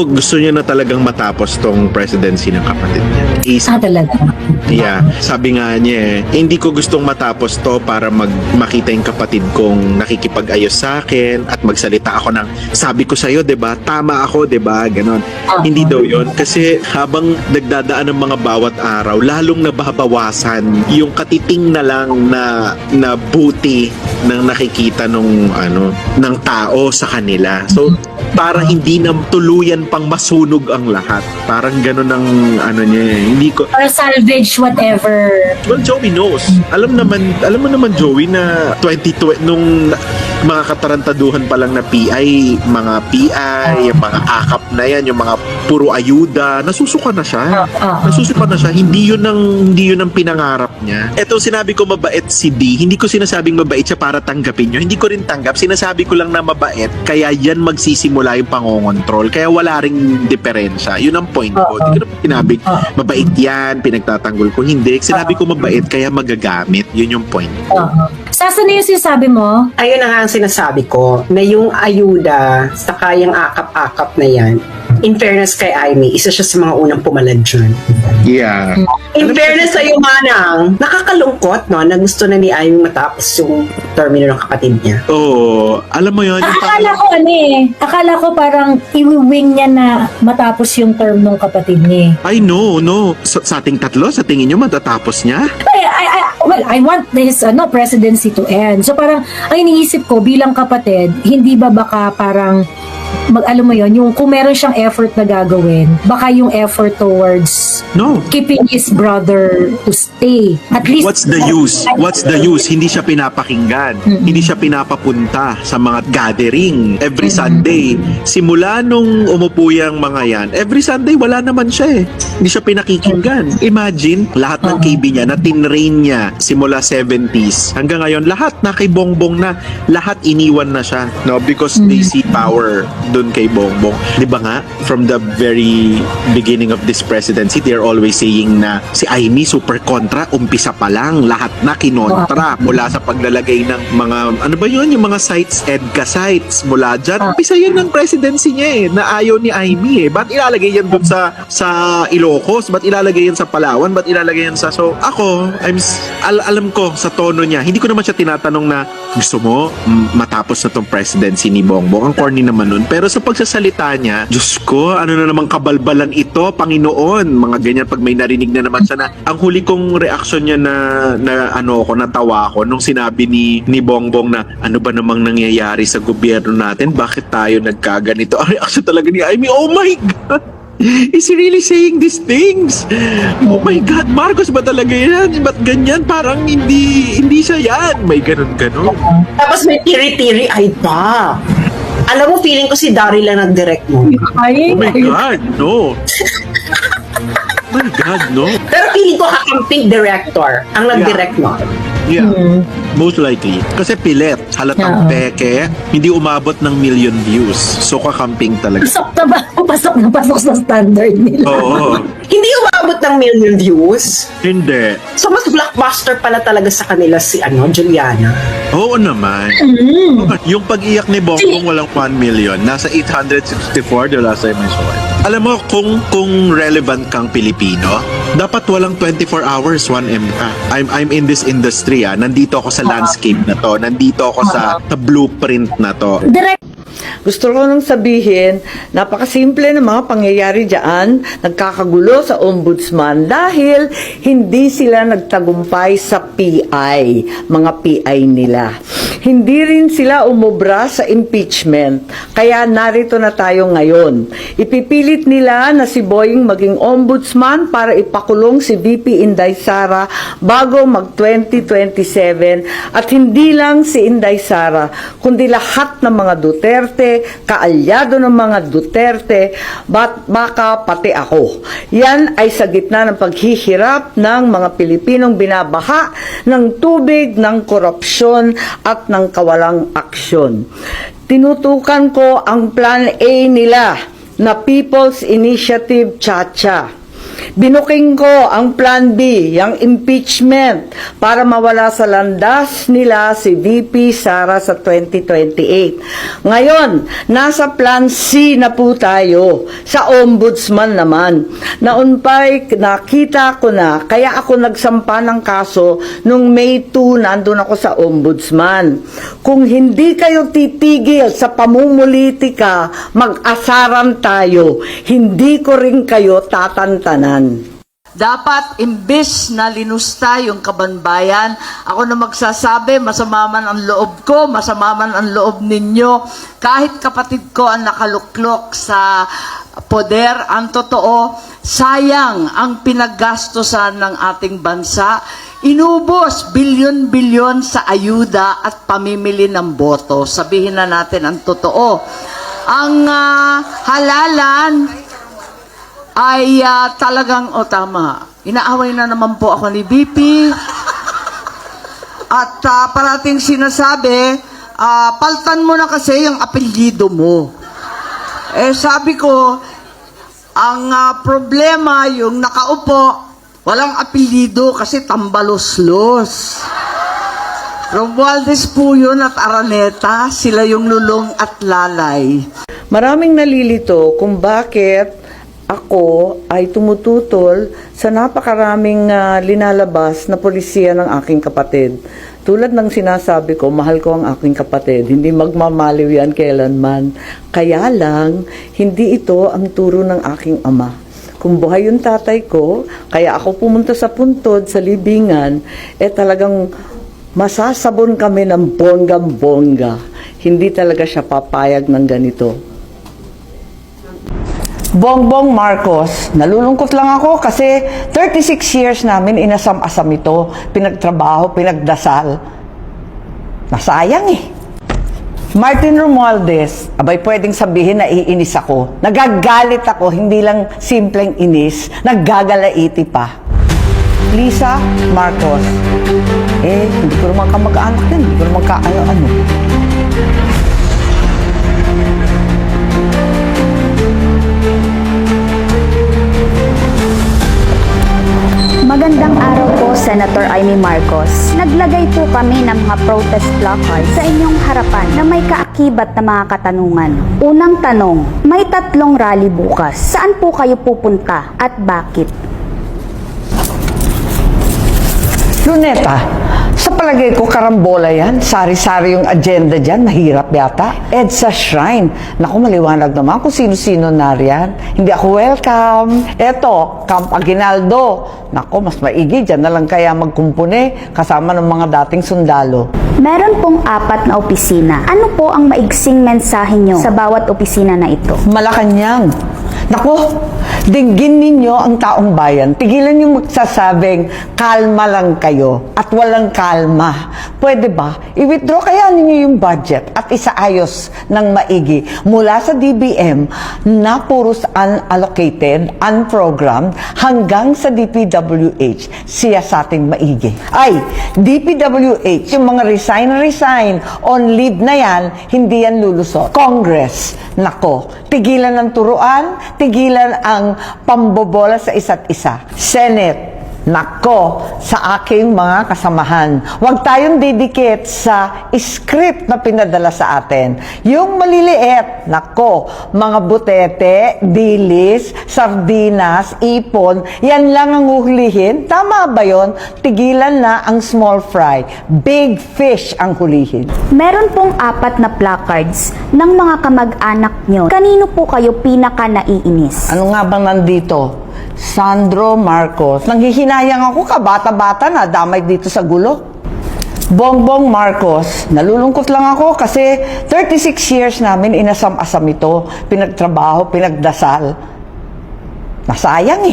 Gusto niya na talagang matapos tong presidency ng kapatid niya. Talaga. Yeah, sabi nga niya hindi ko gustong matapos to para makita yung kapatid kong nakikipag-ayos sa akin at magsalita ako ng sabi ko sa'yo, 'di ba? Tama ako, 'di ba? Ganon. Hindi daw 'yon kasi habang nagdadaan ng mga bawat araw, lalong nababawasan yung katiting na lang na buti ng nakikita ng tao sa kanila. So para hindi na tuluyan pang masunog ang lahat. Parang gano'n ang niya eh. Hindi ko... Para salvage whatever. Well, Joey knows. Alam mo naman Joey na 2020 nung mga katarantaduhan pa lang na PI, yung mga akap na yan, yung mga puro ayuda, nasusuka na siya. Nasusuka na siya. Hindi yun ang pinangarap niya. Eto sinabi ko mabait si D. Hindi ko sinasabing mabait siya para tanggapin nyo. Hindi ko rin tanggap. Sinasabi ko lang na mabait. Kaya yan magsisimula yung pangongontrol. Kaya wala ring diferensya. Yun ang point ko. Hindi ko naman sinabi mabait yan, pinagtatanggol ko. Hindi. Sinabi ko mabait kaya magagamit. Yun yung point ko. Saan na yung sinasabi mo? Ayun na nga ang sinasabi ko, na yung ayuda sa kayang akap-akap na yan, in fairness kay Amy, isa siya sa mga unang pumalad dyan. Yeah. In fairness sa'yo, Manang, nakakalungkot, no, na gusto na ni Amy matapos yung termino ng kapatid niya. Oo. Alam mo yun? Akala ko parang iwi-wing niya na matapos yung term ng kapatid niya. Ay, no. Sa ating tatlo, sa tingin nyo matatapos niya? I want this presidency to end. So parang ang iniisip ko bilang kapatid, hindi ba baka parang alam mo yon, yung kung meron siyang effort na gagawin, baka yung effort towards keeping his brother to stay. At least What's the use? Hindi siya pinapakinggan. Hindi siya pinapapunta sa mga gathering every Sunday. Simula nung umupo yung mga yan, every Sunday wala naman siya eh. Hindi siya pinakikinggan. Imagine, lahat ng KB niya na tinrain niya simula 70s hanggang ngayon, lahat na kay Bongbong na, lahat iniwan na siya, no? Because they see power doon kay Bongbong. Di ba nga, from the very beginning of this presidency, they're always saying na si Amy super kontra, umpisa pa lang, lahat na kinontra mula sa paglalagay ng mga, yung mga sites, EDCA sites, mula dyan, umpisa yun ng presidency niya eh, na ayaw ni Amy eh. Ba't ilalagay yan doon sa Ilocos? Ba't ilalagay yan sa Palawan? Ba't ilalagay yan sa... So, ako, alam ko sa tono niya, hindi ko naman siya tinatanong na gusto mo matapos na tong presidency ni Bongbong. Ang corny naman nun. Pero sa pagsasalita niya, Diyos ko, ano na namang kabalbalan ito, Panginoon. Mga ganyan, pag may narinig na naman siya na, ang huli kong reaksyon niya natawa ako nung sinabi ni Bongbong na, ano ba namang nangyayari sa gobyerno natin? Bakit tayo nagkaganito? Ang reaksyon talaga ni Amy, oh my God! Is he really saying these things? Oh my God, Marcos ba talaga yan? Ba't ganyan? Parang hindi siya yan. May ganun-ganun. Tapos may tiri-tiri, ay ba? Alam mo, feeling ko si Daryl lang nag-direct mo. Oh my God, no. Oh my God, no. Pero feeling ko kakamping director ang nag-direct mo. Yeah, most likely. Kasi pilit, halatang peke, hindi umabot ng million views. So, kakamping talaga. Pasok na sa standard nila. Oo. Hindi umabot ng million views. Hindi. So, mas blockbuster pala talaga sa kanila si Juliana. Oo naman. Yung pag-iyak ni Bongbong walang 1 million. Nasa 864 the last time I saw it. Alam mo, kung relevant kang Pilipino, dapat walang 24 hours 1M ka. I'm in this industry Nandito ako sa landscape na to. Nandito ako sa blueprint na to. Gusto ko nang sabihin, napakasimple ng mga pangyayari dyan, nagkakagulo sa ombudsman dahil hindi sila nagtagumpay sa PI, mga PI nila. Hindi rin sila umubra sa impeachment, kaya narito na tayo ngayon. Ipipilit nila na si Boying maging ombudsman para ipakulong si VP Inday Sara bago mag-2027 at hindi lang si Inday Sara, kundi lahat ng mga Duterte, kaalyado ng mga Duterte, baka pati ako. Yan ay sa gitna ng paghihirap ng mga Pilipinong binabaha ng tubig, ng korupsyon at ng kawalang aksyon. Tinutukan ko ang Plan A nila na People's Initiative Chacha. Binuking ko ang Plan B, yung impeachment, para mawala sa landas nila si VP Sara sa 2028. Ngayon, nasa Plan C na po tayo, sa Ombudsman naman. Noon pa'y nakita ko na, kaya ako nagsampa ng kaso nung May 2, nandun ako sa Ombudsman. Kung hindi kayo titigil sa pamumulitika, mag-asaran tayo. Hindi ko rin kayo tatantanan. Dapat, imbes na linusta yung kabanbayan, ako na magsasabi, masama man ang loob ko, masama man ang loob ninyo, kahit kapatid ko ang nakaluklok sa poder, ang totoo, sayang ang pinaggastosan ng ating bansa. Inubos bilyon-bilyon sa ayuda at pamimili ng boto. Sabihin na natin ang totoo. Ang halalan ay talagang, tama, inaaway na naman po ako ni BP. At parating sinasabi, paltan mo na kasi yung apelyido mo. Sabi ko, ang problema yung nakaupo, walang apelyido kasi tambaloslos. Romualdez po yun at Araneta, sila yung lulong at lalay. Maraming nalilito kung bakit ako ay tumututol sa napakaraming linalabas na polisiya ng aking kapatid. Tulad ng sinasabi ko, mahal ko ang aking kapatid. Hindi magmamaliw yan kailanman. Kaya lang, hindi ito ang turo ng aking ama. Kung buhay yung tatay ko, kaya ako pumunta sa puntod, sa libingan, talagang masasabon kami ng bonggang-bongga. Hindi talaga siya papayag ng ganito. Bongbong Marcos, nalulungkot lang ako kasi 36 years namin inasam-asam ito, pinagtrabaho, pinagdasal. Nasayang Martin Romualdez, abay pwedeng sabihin na iinis ako. Nagagalit ako, hindi lang simpleng inis, naggagalaiti pa. Lisa Marcos, hindi ko naman kamag-anak yan, hindi ko naman ka-ano-ano. Magandang araw po, Senator Amy Marcos. Naglagay po kami ng mga protest placards sa inyong harapan na may kaakibat na mga katanungan. Unang tanong, may 3 rally bukas. Saan po kayo pupunta at bakit? Luneta, sa palagay ko karambola yan. Sari-sari yung agenda dyan. Mahirap yata. EDSA Shrine. Naku, maliwanag naman kung sino-sino nariyan. Hindi ako welcome. Eto, Camp Aguinaldo. Naku, mas maigi. Dyan na lang kaya magkumpune kasama ng mga dating sundalo. Meron pong 4 na opisina. Ano po ang maigsing mensahe nyo sa bawat opisina na ito? Malacanang. Naku, dinggin ninyo ang taong bayan. Tigilan yung magsasabing, kalma lang kayo at walang kalma. Pwede ba? I-withdraw kaya ninyo yung budget at isaayos ng maigi mula sa DBM na puros unallocated, unprogrammed, hanggang sa DPWH. Siya sa ating maigi. Ay, DPWH, yung mga resign on leave na yan, hindi yan lulusot. Congress, nako, tigilan ng turuan, tigilan ang pambobola sa isa't isa. Senate, nako, sa aking mga kasamahan. Huwag tayong didikit sa script na pinadala sa atin. Yung maliliit, nako, mga butete, dilis, sardinas, ipon, yan lang ang uhulihin. Tama ba yon? Tigilan na ang small fry. Big fish ang hulihin. Meron pong 4 na placards ng mga kamag-anak nyo. Kanino po kayo pinaka naiinis? Ano nga bang nandito? Sandro Marcos. Nanghihinayang ako, kabata-bata na, damay dito sa gulo. Bongbong Marcos, nalulungkot lang ako kasi 36 years namin inasam-asam ito, pinagtrabaho, pinagdasal. Nasayang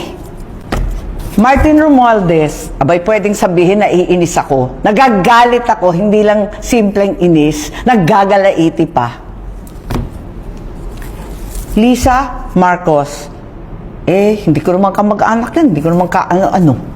Martin Romualdez, abay pwedeng sabihin na iinis ako. Nagagalit ako, hindi lang simpleng inis, naggagalaiti pa. Lisa Marcos, hindi ko naman kamag-anak yan, hindi ko naman ka-ano-ano.